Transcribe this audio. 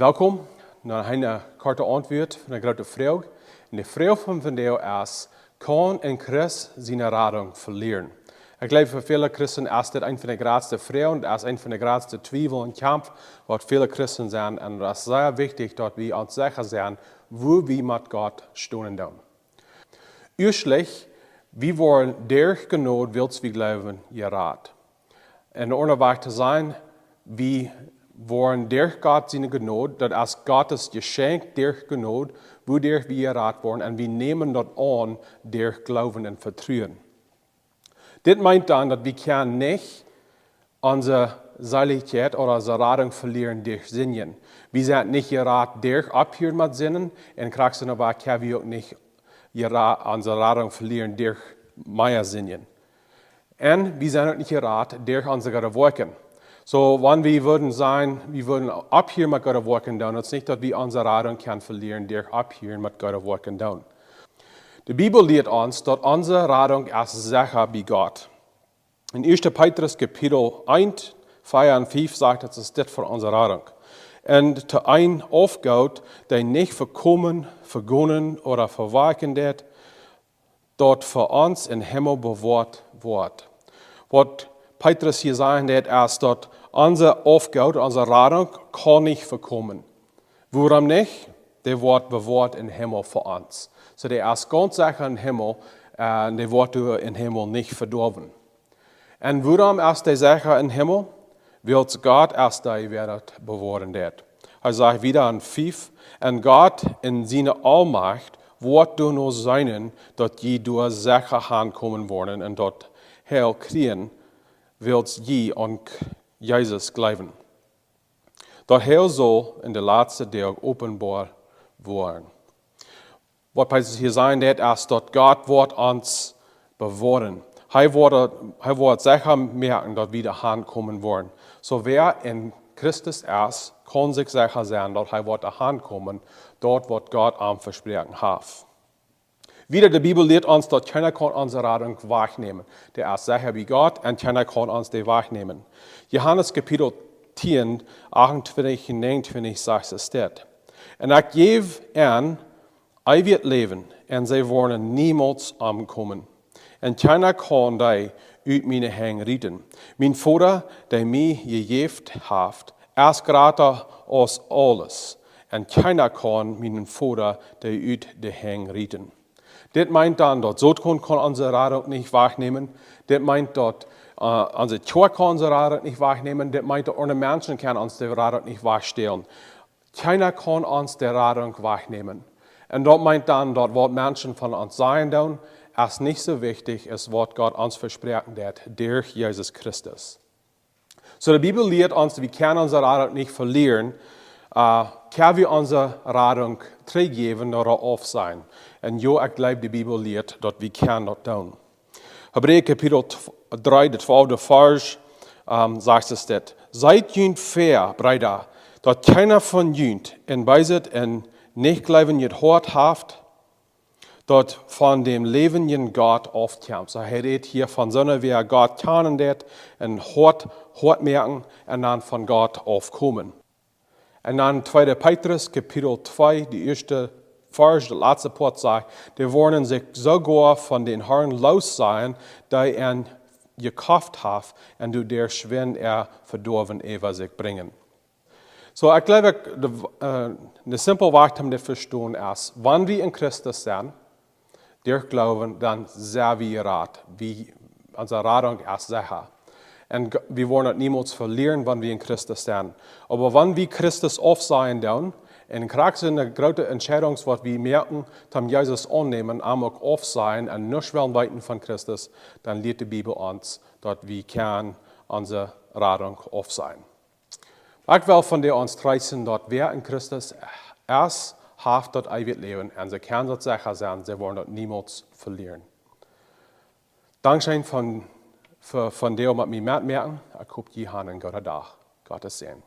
Welkom naar een korte antwoord van de grote vraag. En de vraag van vandaag is, kan een christ zijn Radunk verlieren? Ik geloof voor viele christen is dit een van de grootste vragen, dat is een van de grootste twijfel en kamp, wat viele christen zijn. En dat is zeer wichtig dat we ons zeker zijn, wo we met God staan doen. Uiteindelijk, we worden door genade, wils we geloven, geraad. En de onderweg te zijn, we worden door God zijn genade, dat als Gottes geschenk door genade, wodurch we geraad worden, en we nemen dat aan door geloven en vertrouwen. Dit meint dan, dat we kan niet onze Seiligkeit oder onze Radung verlieren durch Singen. We zijn niet geraad durch abhören met zinnen, en krachtzinnig kunnen we ook niet onze Radung verlieren durch mehr Singen. En we zijn ook niet geraad durch onze gute Werken. So, wenn wir würden abhören mit gute Werken tun, ist nicht, dass wir unsere Radung können verlieren durch abhören mit gute Werken tun. Die Bibel lehrt uns, dass unsere Radung ist sicher bei Gott. In 1. Petrus Kapitel 1, 4 und 5 sagt, das ist das für unsere Radung. Und zu ein aufgeht, der nicht verkommen, vergonnen oder verwaken wird, dort für uns in Himmel bewahrt wird. Was Petrus hier sagen wird, ist, dass unsere Aufgabe, unsere Radung kann nicht verkommen. Warum nicht? Der wird bewahrt im Himmel für uns. So der ist ganz sicher im Himmel, der wird im Himmel nicht verdorben. Und warum ist der sicher im Himmel? Weil Gott erst da wird bewahren wird. Er sagt wieder in 5, und Gott in seiner Allmacht wird du nur sein, dass je durch sicher ankommen worden und dort Heil kriegen, willst je an Jesus glauben. Dat Heil soll in der letzten Tag offenbar werden. Was Petrus hier sagen wird, ist, dass Gott wird uns bewahren. Er wird sicher merken, dass wir dahin kommen wollen. So wer in Christus ist, kann sich sicher sein, dass er wird dahin kommen, dort wird Gott am Versprechen haben. Wieder die Bibel lehrt uns, dass keiner kann unsere Radung wahrnehmen. Der ist sicher wie Gott und keiner kann uns die wahrnehmen. Johannes Kapitel 10, 28 und 29 sagt es dort. Und ich gebe an, ich wird leben, und sie werden niemals umkommen. Und keiner kann die uit meine Hände retten. Mein Vater, der mich gegeben hat, ist größer als alles. Und keiner kann meinen Vater, der uit die Hände retten. Das meint dann, dass Sodkon kann unsere Radung nicht wahrnehmen. Das meint, dass unsere Kirche kann unsere Radung nicht wahrnehmen. Das meint, dass ohne Menschen kann uns die Radung nicht wahrstellen. Keiner kann uns die Radung wahrnehmen. Und das meint dann, dass was Menschen von uns sagen tun, ist nicht so wichtig, als was Gott uns versprechen wird durch Jesus Christus. So die Bibel lehrt uns, wir können unsere Radung nicht verlieren, können wir unsere Radung zurückgeben oder auf sein. Und ja, ich glaube, die Bibel lehrt, dass wir das tun. Hebräer Kapitel 3, der 12. Vers, sagt es dort. Seid jünd fair, Brüder, dass keiner von jünd in Beiset und nicht glauben jünd hart haft, dass von dem lebenden Gott aufkommt. So er redet hier von so einer, wie Gott kennen wird, und hart merken und dann von Gott aufkommen. Und dann 2. Petrus, Kapitel 2, die erste Vers, der letzte Part sagt, die wollen sich sogar von den Herrn los sein, die ihn gekauft hat, und du der Schwind verdorben über sich bringen. So, ich glaube, eine simple Weg, um das zu verstehen, ist, wenn wir in Christus sind, durch Glauben, dann sind wir rat. Unsere Radung ist sicher. Und wir wollen das niemals verlieren, wenn wir in Christus sind. Aber wenn wir Christus aufsehen dann, und gerade eine große Entscheidung, was wir merken, dass Jesus annehmen, auch aufsehen und nicht weiten von Christus, dann lehrt die Bibel uns, dass wir unsere Radung aufsehen. Ich will von dir uns reißen, dass wer in Christus ist, hat dort ewig leben, und sie können dort sicher sein, sie wollen dort niemals verlieren. Dankeschön von dir, mit mir mitmerken. Ich hoffe, ihr habt einen guten Tag. Gottes Sien.